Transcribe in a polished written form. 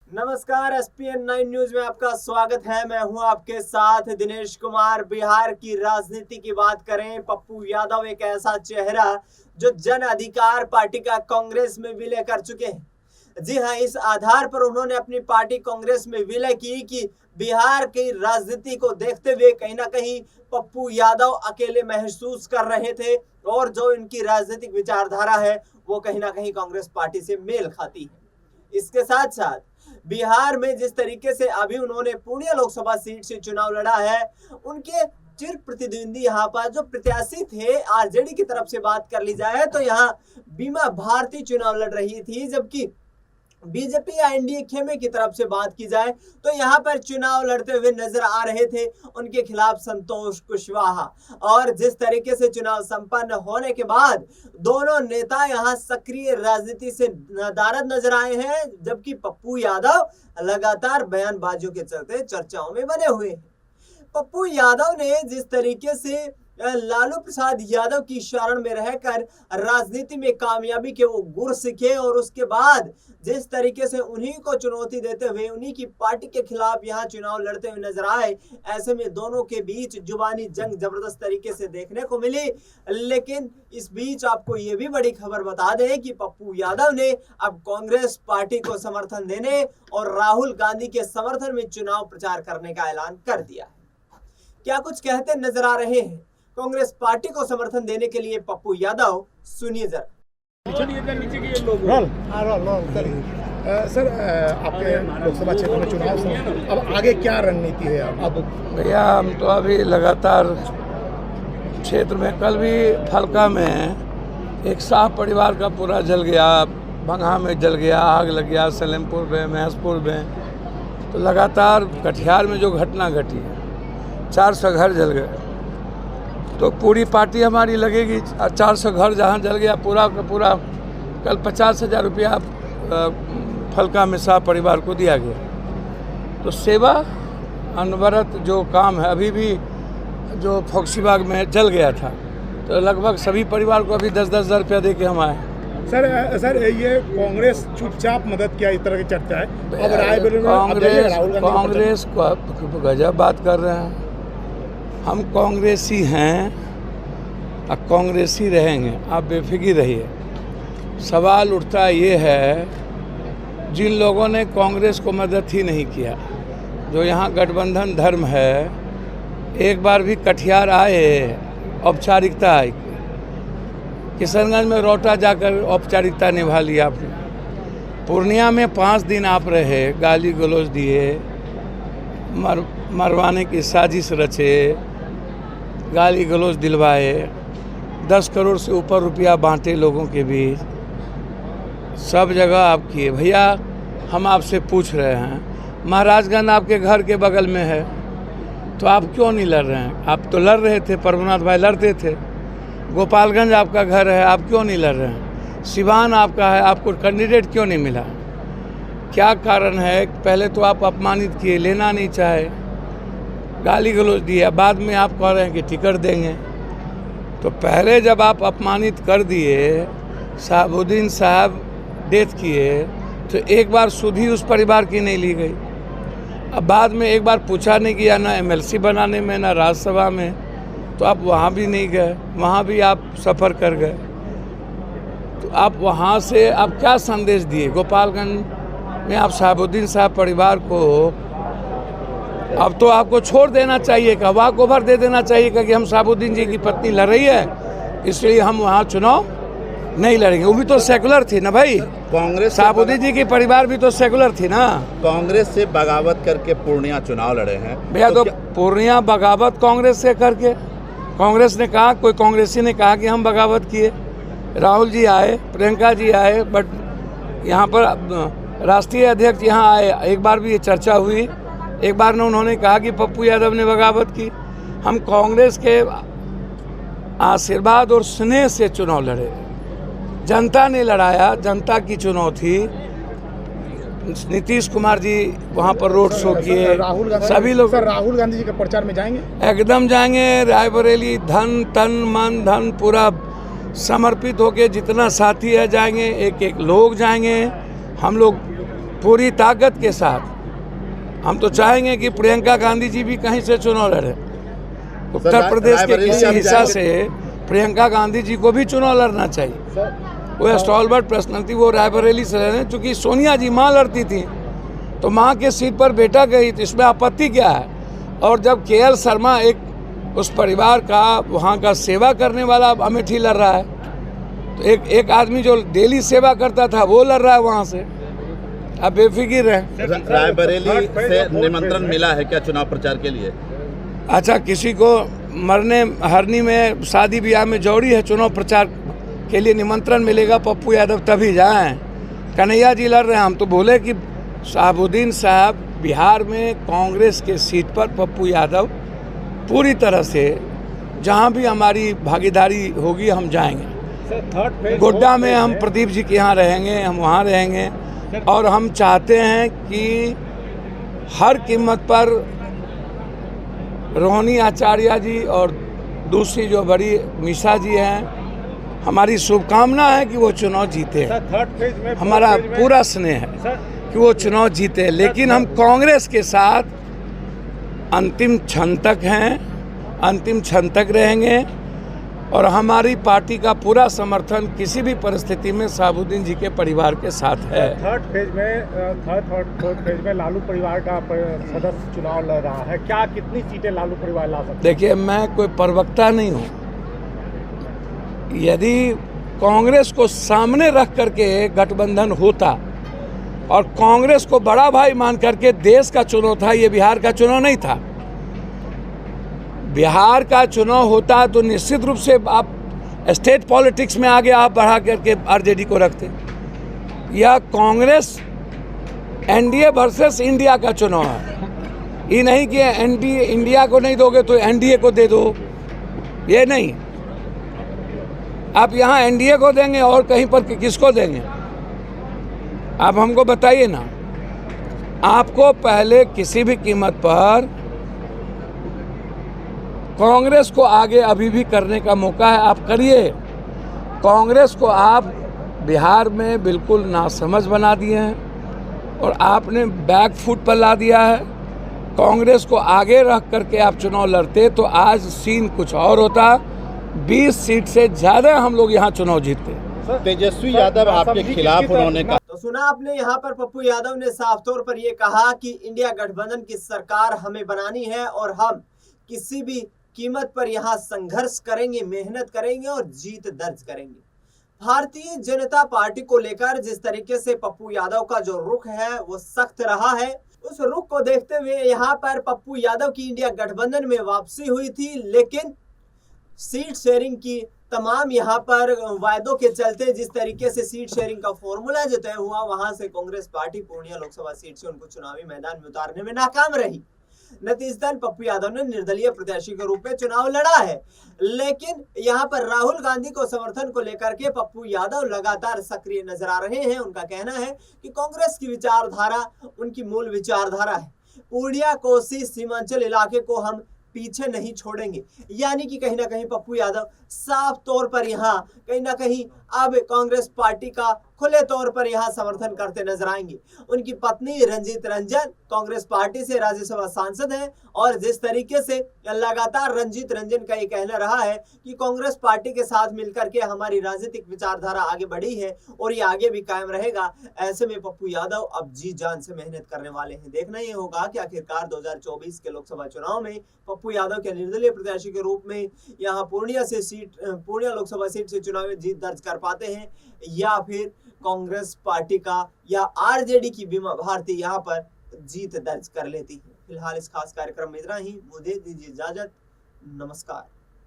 नमस्कार, SPN 9 news में आपका स्वागत है। मैं हूं आपके साथ दिनेश कुमार। बिहार की राजनीति की बात करें, पप्पू यादव एक ऐसा चेहरा जो जन अधिकार पार्टी का कांग्रेस में विलय कर चुके हैं। जी हां, इस आधार पर उन्होंने अपनी पार्टी कांग्रेस में विलय की कि बिहार की राजनीति को देखते हुए कहीं ना कहीं पप्पू यादव अकेले महसूस कर रहे थे और जो इनकी राजनीतिक विचारधारा है वो कहीं ना कहीं कांग्रेस पार्टी से मेल खाती है। इसके साथ साथ बिहार में जिस तरीके से अभी उन्होंने पूर्णिया लोकसभा सीट से चुनाव लड़ा है, उनके चिर प्रतिद्वंदी यहाँ पर जो प्रत्याशी थे आरजेडी की तरफ से बात कर ली जाए तो यहाँ बीमा भारती चुनाव लड़ रही थी, जबकि बीजेपी या एनडीए खेमे की तरफ से बात की जाए तो यहाँ पर चुनाव लड़ते हुए नजर आ रहे थे उनके खिलाफ संतोष कुशवाहा। और जिस तरीके से चुनाव संपन्न होने के बाद दोनों नेता यहाँ सक्रिय राजनीति से नदारद नजर आए हैं, जबकि पप्पू यादव लगातार बयानबाजियों के चलते चर्चाओं में बने हुए हैं। पप्पू यादव ने जिस तरीके से लालू प्रसाद यादव की शरण में रहकर राजनीति में कामयाबी के वो गुर सीखे और उसके बाद जिस तरीके से उन्हीं को चुनौती देते हुए उन्हीं की पार्टी के खिलाफ यहाँ चुनाव लड़ते हुए नजर आए, ऐसे में दोनों के बीच जुबानी जंग जबरदस्त तरीके से देखने को मिली। लेकिन इस बीच आपको ये भी बड़ी खबर बता दें कि पप्पू यादव ने अब कांग्रेस पार्टी को समर्थन देने और राहुल गांधी के समर्थन में चुनाव प्रचार करने का ऐलान कर दिया है। क्या कुछ कहते नजर आ रहे हैं कांग्रेस पार्टी को समर्थन देने के लिए पप्पू यादव, सुनिए जरा। सर, आपके लोकसभा क्षेत्र में चुनाव से अब आगे क्या रणनीति है? अब भैया हम तो अभी लगातार क्षेत्र में, कल भी फलका में एक शाह परिवार का पूरा जल गया, बंगा में जल गया, आग लग गया, सलेमपुर में, महसपुर में, तो लगातार कटिहार में जो घटना घटी है 400 घर जल गए, तो पूरी पार्टी हमारी लगेगी। 400 घर जहाँ जल गया पूरा का पूरा, कल 50,000 रुपया फलका में शाह परिवार को दिया गया। तो सेवा अनवरत जो काम है, अभी भी जो फोक्सीबाग में जल गया था तो लगभग सभी परिवार को अभी 10-10 हज़ार रुपया दे के हम आए। सर ये कांग्रेस चुपचाप मदद किया, इस तरह की चर्चा है। अब रायबरेली में कांग्रेस को गजब बात कर रहे हैं। हम कांग्रेसी हैं और कांग्रेसी रहेंगे, आप बेफिक्र रहिए। सवाल उठता ये है, जिन लोगों ने कांग्रेस को मदद ही नहीं किया, जो यहाँ गठबंधन धर्म है, एक बार भी कटिहार आए, औपचारिकता आई, किशनगंज में रोटा जाकर औपचारिकता निभा लिया आपने, पूर्णिया में 5 दिन आप रहे, गाली गलौज दिए, मरवाने की साजिश रचे, गाली गलौज दिलवाए, 10 करोड़ से ऊपर रुपया बांटे लोगों के बीच, सब जगह आप किए। भैया हम आपसे पूछ रहे हैं, महाराजगंज आपके घर के बगल में है तो आप क्यों नहीं लड़ रहे हैं? आप तो लड़ रहे थे, प्रभुनाथ भाई लड़ते थे। गोपालगंज आपका घर है, आप क्यों नहीं लड़ रहे हैं? सिवान आपका है, आपको कैंडिडेट क्यों नहीं मिला? क्या कारण है? पहले तो आप अपमानित किए, लेना नहीं चाहे, गाली गलौज दिया, बाद में आप कह रहे हैं कि टिकट देंगे। तो पहले जब आप अपमानित कर दिए, शहाबुद्दीन साहब डेथ किए, तो एक बार सुधि उस परिवार की नहीं ली गई। अब बाद में एक बार पूछा नहीं गया, ना MLC बनाने में, ना राज्यसभा में, तो आप वहाँ भी नहीं गए, वहाँ भी आप सफ़र कर गए। तो आप वहाँ से आप क्या संदेश दिए? गोपालगंज में आप शहाबुद्दीन साहब परिवार को, अब तो आपको छोड़ देना चाहिए, का वॉक ओवर दे देना चाहिए कि हम शहाबुद्दीन जी की पत्नी लड़ रही है इसलिए हम वहाँ चुनाव नहीं लड़ेंगे। वो भी तो सेकुलर थी ना भाई, कांग्रेस शहाबुद्दीन जी की परिवार भी तो सेकुलर थी ना। कांग्रेस से बगावत करके पूर्णिया चुनाव लड़े हैं भैया, तो पूर्णिया बगावत कांग्रेस से करके, कांग्रेस ने कहा, कोई कांग्रेसी ने कहा कि हम बगावत किए? राहुल जी आए, प्रियंका जी आए, बट यहाँ पर राष्ट्रीय अध्यक्ष यहाँ आए, एक बार भी ये चर्चा हुई? एक बार ने उन्होंने कहा कि पप्पू यादव ने बगावत की? हम कांग्रेस के आशीर्वाद और स्नेह से चुनाव लड़े, जनता ने लड़ाया, जनता की चुनाव थी। नीतीश कुमार जी वहाँ पर रोड शो किए, सभी लोग। राहुल गांधी जी के प्रचार में जाएंगे? एकदम जाएंगे। रायबरेली धन तन मन धन पूरा समर्पित होके जितना साथी है जाएंगे, एक एक लोग जाएंगे। हम लोग पूरी ताकत के साथ हम तो चाहेंगे कि प्रियंका गांधी जी भी कहीं से चुनाव लड़े। उत्तर प्रदेश के किसी हिस्सा से प्रियंका गांधी जी को भी चुनाव लड़ना चाहिए। वो स्टॉलवर्ट पर्सनालिटी, वो रायबरेली से लड़े। चूँकि सोनिया जी माँ लड़ती थी तो माँ के सीट पर बेटा गई, तो इसमें आपत्ति क्या है? और जब KL शर्मा एक उस परिवार का, वहाँ का सेवा करने वाला अमेठी लड़ रहा है, तो एक आदमी जो डेली सेवा करता था वो लड़ रहा है वहाँ से। आप बेफिक्र रहें। रायबरेली से निमंत्रण मिला है क्या चुनाव प्रचार के लिए? अच्छा, किसी को मरने हरनी में, शादी ब्याह में जौड़ी है, चुनाव प्रचार के लिए निमंत्रण मिलेगा पप्पू यादव तभी जाएं। कन्हैया जी लड़ रहे हैं। हम तो बोले कि शहाबुद्दीन साहब, बिहार में कांग्रेस के सीट पर पप्पू यादव पूरी तरह से, जहां भी हमारी भागीदारी होगी हम जाएंगे। गोड्डा में हम प्रदीप जी के यहाँ रहेंगे, हम वहाँ रहेंगे। और हम चाहते हैं कि हर कीमत पर रोहिणी आचार्य जी और दूसरी जो बड़ी मिश्रा जी हैं, हमारी शुभकामना है कि वो चुनाव जीते। हमारा पूरा स्नेह है कि वो चुनाव जीते। लेकिन हम कांग्रेस के साथ अंतिम क्षण तक हैं, अंतिम क्षण तक रहेंगे। और हमारी पार्टी का पूरा समर्थन किसी भी परिस्थिति में शहाबुद्दीन जी के परिवार के साथ है। थर्ड फेज में लालू परिवार का सदस्य चुनाव लड़ रहा है। क्या कितनी सीटें लालू परिवार ला सकते हैं? देखिए, मैं कोई प्रवक्ता नहीं हूँ। यदि कांग्रेस को सामने रख करके गठबंधन होता और कांग्रेस को बड़ा भाई मान करके देश का चुनाव था, ये बिहार का चुनाव नहीं था। बिहार का चुनाव होता तो निश्चित रूप से आप स्टेट पॉलिटिक्स में आगे आप बढ़ा करके आरजेडी को रखते। यह कांग्रेस एनडीए वर्सेस इंडिया का चुनाव है। ये नहीं कि एनडीए इंडिया को नहीं दोगे तो एनडीए को दे दो, ये नहीं। आप यहाँ एनडीए को देंगे और कहीं पर किसको देंगे? आप हमको बताइए ना। आपको पहले किसी भी कीमत पर कांग्रेस को आगे अभी भी करने का मौका है, आप करिए। कांग्रेस को आप बिहार में बिल्कुल नासमझ बना दिए हैं और आपने बैक फुट पर ला दिया है। कांग्रेस को आगे रख करके आप चुनाव लड़ते तो आज सीन कुछ और होता। 20 सीट से ज़्यादा हम लोग यहाँ चुनाव जीतते। तेजस्वी यादव आपके खिलाफ उन्होंने कहा। तो सुना आपने, यहाँ पर पप्पू यादव ने साफ तौर पर यह कहा कि इंडिया गठबंधन की सरकार हमें बनानी है और हम किसी भी कीमत पर यहाँ संघर्ष करेंगे, मेहनत करेंगे और जीत दर्ज करेंगे। भारतीय जनता पार्टी को लेकर जिस तरीके से पप्पू यादव का जो रुख है वो सख्त रहा है, उस रुख को देखते हुए यहाँ पर पप्पू यादव की इंडिया गठबंधन में वापसी हुई थी। लेकिन सीट शेयरिंग की तमाम यहाँ पर वायदों के चलते जिस तरीके से सीट शेयरिंग का फॉर्मूला जो तय हुआ, वहां से कांग्रेस पार्टी पूर्णिया लोकसभा सीट से उनको चुनावी मैदान में उतारने में नाकाम रही। नतीजतन पप्पू यादव ने निर्दलीय प्रत्याशी के रूप में चुनाव लड़ा है। लेकिन यहाँ पर राहुल गांधी को समर्थन को लेकर के पप्पू यादव लगातार सक्रिय नजर आ रहे हैं। उनका कहना है कि कांग्रेस की विचारधारा उनकी मूल विचारधारा है। पूर्णिया कोसी सीमांचल इलाके को हम पीछे नहीं छोड़ेंगे। यानी कि कहीं ना कहीं पप्पू यादव साफ तौर पर यहाँ कहीं ना कहीं अब कांग्रेस पार्टी का खुले तौर पर यहाँ समर्थन करते नजर आएंगे। उनकी पत्नी रंजीत रंजन कांग्रेस पार्टी से राज्यसभा सांसद हैं और जिस तरीके से लगातार रंजीत रंजन का ये कहना रहा है कि कांग्रेस पार्टी के साथ मिलकर के हमारी राजनीतिक विचारधारा आगे बढ़ी है और ये आगे भी कायम रहेगा, ऐसे में पप्पू यादव अब जी जान से मेहनत करने वाले हैं। देखना ये होगा कि आखिरकार 2024 के लोकसभा चुनाव में पप्पू यादव के निर्दलीय प्रत्याशी के रूप में यहाँ पूर्णिया लोकसभा सीट से चुनावी जीत दर्ज कर पाते हैं या फिर कांग्रेस पार्टी का या आरजेडी की बीमा भारती यहाँ पर जीत दर्ज कर लेती है। फिलहाल इस खास कार्यक्रम में इतना ही। मुझे दीजिए इजाजत। नमस्कार।